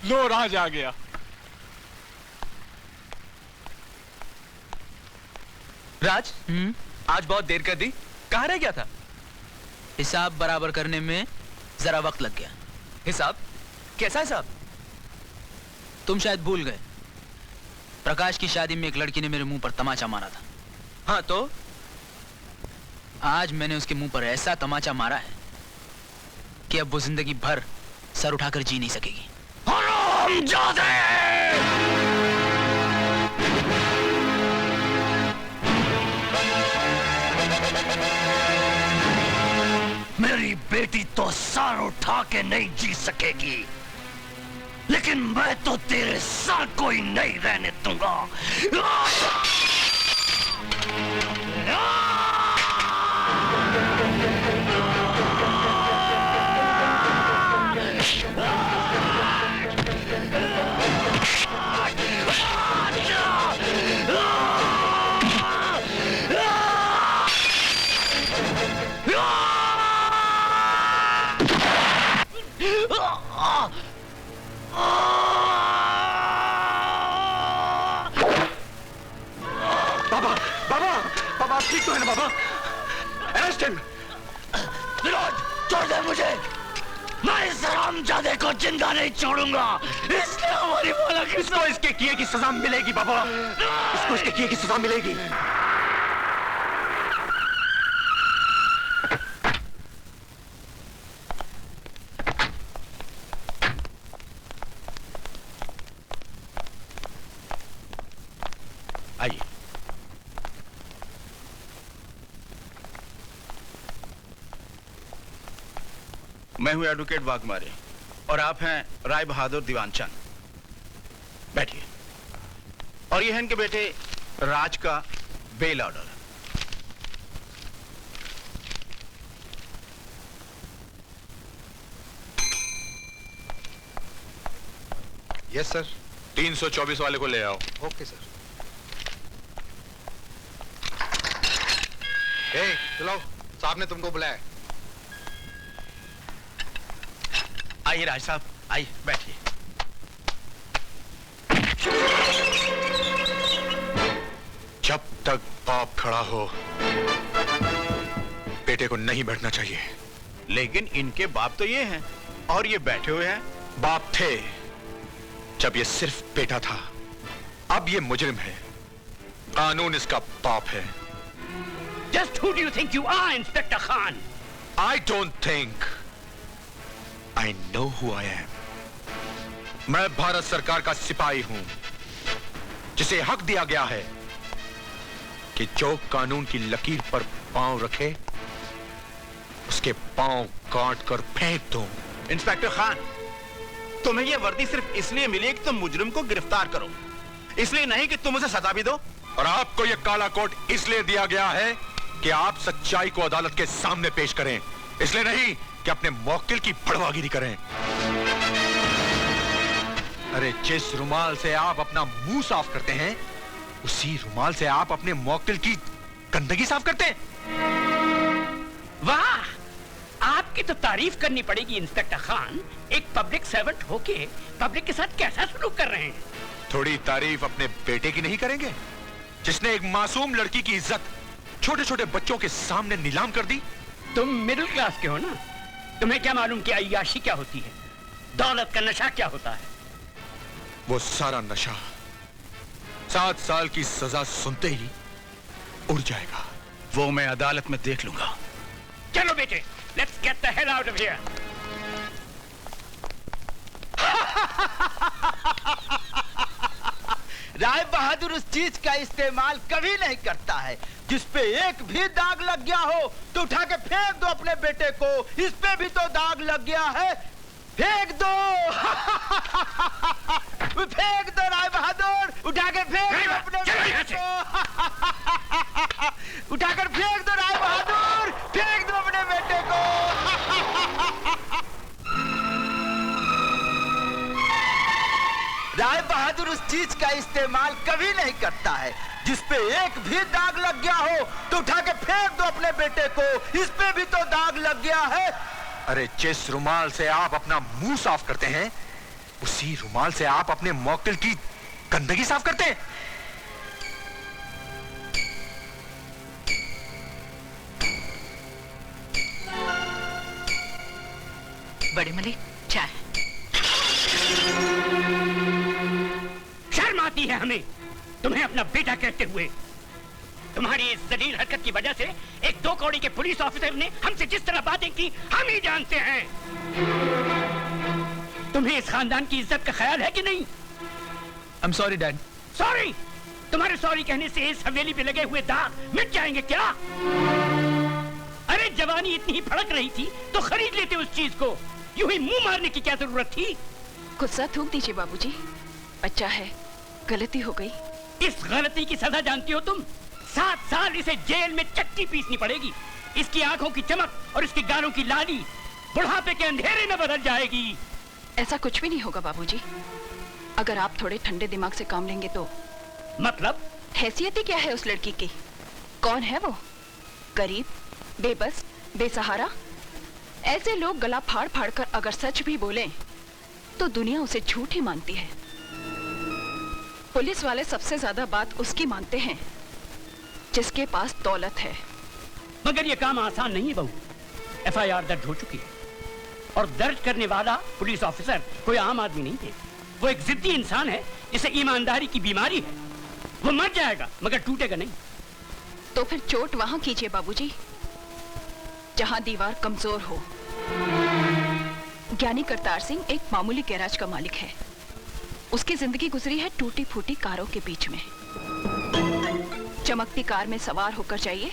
लो राज आ गया। राज, आज बहुत देर कर दी, कहाँ रह गया था? हिसाब बराबर करने में जरा वक्त लग गया। हिसाब? कैसा हिसाब? तुम शायद भूल गए, प्रकाश की शादी में एक लड़की ने मेरे मुंह पर तमाचा मारा था। हाँ तो? आज मैंने उसके मुंह पर ऐसा तमाचा मारा है कि अब वो जिंदगी भर सर उठाकर जी नहीं सकेगी। हरामजादे! मेरी बेटी तो सर उठा के नहीं जी सकेगी, लेकिन मैं तो तेरे सर को ही नहीं रहने दूंगा। बाबा आप ठीक तो है ना बाबा? Arrest him. विनोद, छोड़ दे मुझे, मैं इस हरामजादे को जिंदा नहीं छोड़ूंगा। इसने हमारी माला की इसको इसके किए की सजा मिलेगी बाबा, इसको इसके किए की सजा मिलेगी। आइए। मैं हूं एडवोकेट वाघमारे और आप हैं राय बहादुर दीवानचंद। बैठिए। और ये है इनके बेटे राज का बेल ऑर्डर। Yes sir. 324 वाले को ले आओ। Okay sir. चलो, साहब ने तुमको बुलाया। आइए राज साहब, आइए बैठिए। जब तक बाप खड़ा हो बेटे को नहीं बैठना चाहिए। लेकिन इनके बाप तो ये हैं और ये बैठे हुए हैं। बाप थे जब ये सिर्फ बेटा था, अब ये मुजरिम है। कानून इसका बाप है। Just who do you think you are, Inspector Khan? I don't think. I know who I am. मैं भारत सरकार का सिपाही हूं, जिसे हक दिया गया है कि जो कानून की लकीर पर पांव रखे उसके पांव काट कर फेंक दूं। इंस्पेक्टर खान, तुम्हें यह वर्दी सिर्फ इसलिए मिली है कि तुम मुजरिम को गिरफ्तार करो, इसलिए नहीं कि तुम उसे सजा भी दो। और आपको यह काला कोट इसलिए दिया गया है कि आप सच्चाई को अदालत के सामने पेश करें, इसलिए नहीं कि अपने मौकिल की बड़वागिरी करें। अरे जिस रुमाल से आप अपना मुंह साफ करते हैं, उसी रुमाल से आप अपने मौकिल की गंदगी साफ करते हैं। वाह, आपकी तो तारीफ करनी पड़ेगी इंस्पेक्टर खान। एक पब्लिक सर्वेंट होके पब्लिक के साथ कैसा सलूक कर रहे हैं। थोड़ी तारीफ अपने बेटे की नहीं करेंगे, जिसने एक मासूम लड़की की इज्जत छोटे छोटे बच्चों के सामने नीलाम कर दी? तुम मिडिल क्लास के हो ना, तुम्हें क्या मालूम कि अय्याशी क्या होती है, दौलत का नशा क्या होता है। वो सारा नशा 7 साल की सजा सुनते ही उड़ जाएगा। वो मैं अदालत में देख लूंगा। चलो बेटे, let's get the hell out of here. Rai Bahadur उस चीज का इस्तेमाल कभी नहीं करता है जिस पे एक भी दाग लग गया हो तो उठा के फेंक दो अपने बेटे को। इस पे भी तो दाग लग गया है, फेंक दो। फेंक दो राय बहादुर, उठा के फेंक दो अपने बेटे को। उठाकर फेंक दो राय बहादुर, फेंक दो अपने बेटे को। राय बहादुर उस चीज का इस्तेमाल कभी नहीं करता है जिस पे एक भी दाग लग गया हो तो उठा के फेंक दो अपने बेटे को। इस पे भी तो दाग लग गया है। अरे जिस रुमाल से आप अपना मुंह साफ करते हैं, उसी रुमाल से आप अपने मौक्किल की गंदगी साफ करते हैं? बड़े मलिक, चाय। शर्म आती है हमें तुम्हें अपना बेटा कहते हुए। तुम्हारी इस जलील हरकत की वजह से एक 2 कौड़ी के पुलिस ऑफिसर ने हमसे जिस तरह बातें की हम ही जानते हैं। तुम्हें इस खानदान की इज्जत का ख्याल है कि नहीं? I'm sorry, Dad. सॉरी? तुम्हारे सॉरी कहने से इस हवेली पे लगे हुए दाग मिट जाएंगे क्या? अरे जवानी इतनी ही फड़क रही थी तो खरीद लेते उस चीज को। यूं ही मुंह मारने की क्या जरूरत थी? गुस्सा थूक दीजिए बाबूजी, बच्चा है, गलती हो गई। इस गलती की सजा जानती हो तुम? 7 साल इसे जेल में चट्टी पीसनी पड़ेगी। इसकी आंखों की चमक और इसकी गालों की लाली बुढ़ापे के अंधेरे में बदल जाएगी। ऐसा कुछ भी नहीं होगा बाबूजी, अगर आप थोड़े ठंडे दिमाग से काम लेंगे तो। मतलब? हैसियत ही क्या है उस लड़की की? कौन है वो? गरीब, बेबस, बेसहारा। ऐसे लोग गला फाड़ फाड़ कर अगर सच भी बोलें तो दुनिया उसे झूठ ही मानती है। पुलिस वाले सबसे ज्यादा बात उसकी मानते हैं जिसके पास दौलत है। मगर ये काम आसान नहीं है बहू। FIR दर्ज हो चुकी है और दर्ज करने वाला पुलिस ऑफिसर कोई आम आदमी नहीं है। वो एक जिद्दी इंसान है जिसे ईमानदारी की बीमारी है। वो मर जाएगा मगर टूटेगा नहीं। तो फिर चोट वहां कीजिए बाबूजी जहां दीवार कमजोर हो। ज्ञानी करतार सिंह एक मामूली गैराज का मालिक है। उसकी जिंदगी गुजरी है टूटी फूटी कारों के बीच में। चमकती कार में सवार होकर जाइए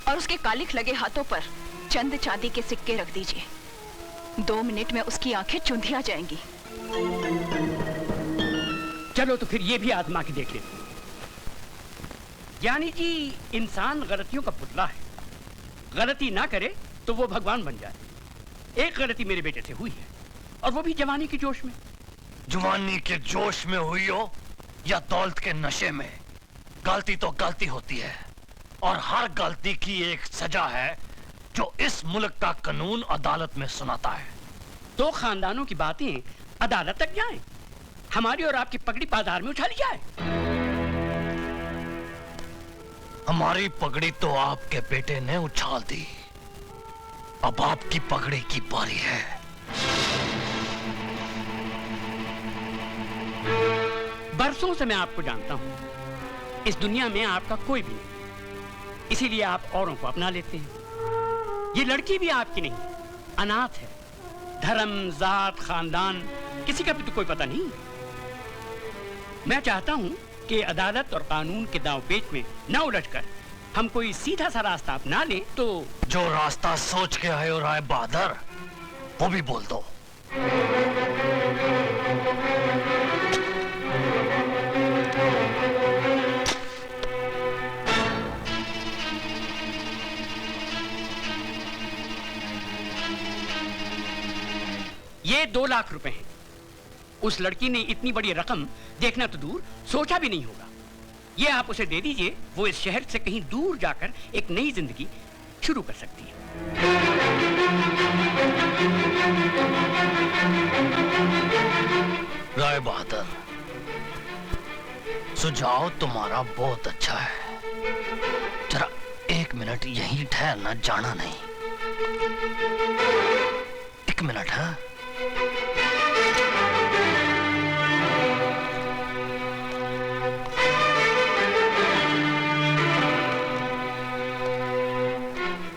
और उसके कालिख लगे हाथों पर चंद चांदी के सिक्के रख दीजिए। 2 मिनट में उसकी आंखें चुंधिया जाएंगी। चलो तो फिर ये भी आजमा के देख लेते। ज्ञानी जी, इंसान गलतियों का पुतला है। गलती ना करे तो वो भगवान बन जाए। एक गलती मेरे बेटे से हुई है और वो भी जवानी के जोश में। जवानी के जोश में हुई हो या दौलत के नशे में, गलती तो गलती होती है और हर गलती की एक सजा है जो इस मुल्क का कानून अदालत में सुनाता है। 2 खानदानों की बातें अदालत तक जाएं, हमारी और आपकी पगड़ी पादार में उछाली जाए। हमारी पगड़ी तो आपके बेटे ने उछाल दी, अब आपकी पगड़ी की बारी है। बरसों से मैं आपको जानता हूं। इस दुनिया में आपका कोई भी नहीं, इसीलिए आप औरों को अपना लेते हैं। ये लड़की भी आपकी नहीं, अनाथ है। धर्म, जात, खानदान किसी का भी तो कोई पता नहीं। मैं चाहता हूं कि अदालत और कानून के दांव पेच में न उलझकर हम कोई सीधा सा रास्ता अपना लें। तो जो रास्ता सोच के आए हो राय बहादुर, वो भी बोल दो। ये 2 लाख रुपए हैं। उस लड़की ने इतनी बड़ी रकम देखना तो दूर सोचा भी नहीं होगा। ये आप उसे दे दीजिए, वो इस शहर से कहीं दूर जाकर एक नई जिंदगी शुरू कर सकती है। राय बहादुर, सुझाव तुम्हारा बहुत अच्छा है। जरा 1 मिनट यहीं ठहरना, जाना नहीं। 1 मिनट है।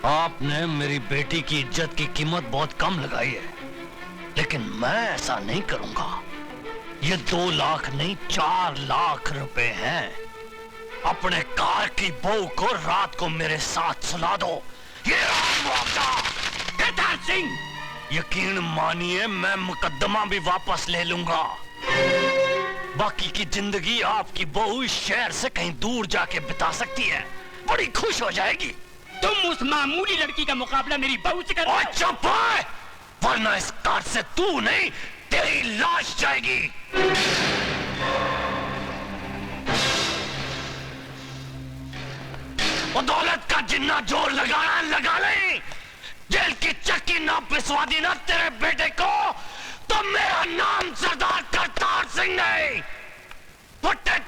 आपने मेरी बेटी की इज्जत की कीमत बहुत कम लगाई है, लेकिन मैं ऐसा नहीं करूंगा। ये 2 लाख नहीं 4 लाख रुपए हैं। अपने कार की बहू को रात को मेरे साथ सुला दो। ये करतार सिंह, यकीन मानिए मैं मुकद्दमा भी वापस ले लूंगा। बाकी की जिंदगी आपकी बहू इस शहर से कहीं दूर जाके बिता सकती है, बड़ी खुश हो जाएगी। तुम उस मामूली लड़की का मुकाबला मेरी बहू से करो। चुप है, वरना इस कार से तू नहीं तेरी लाश जाएगी। वो दौलत का जिन्ना जोर लगाना लगा ले। जेल की चक्की ना पिसवा दी ना तेरे बेटे को तो मेरा नाम सरदार Put it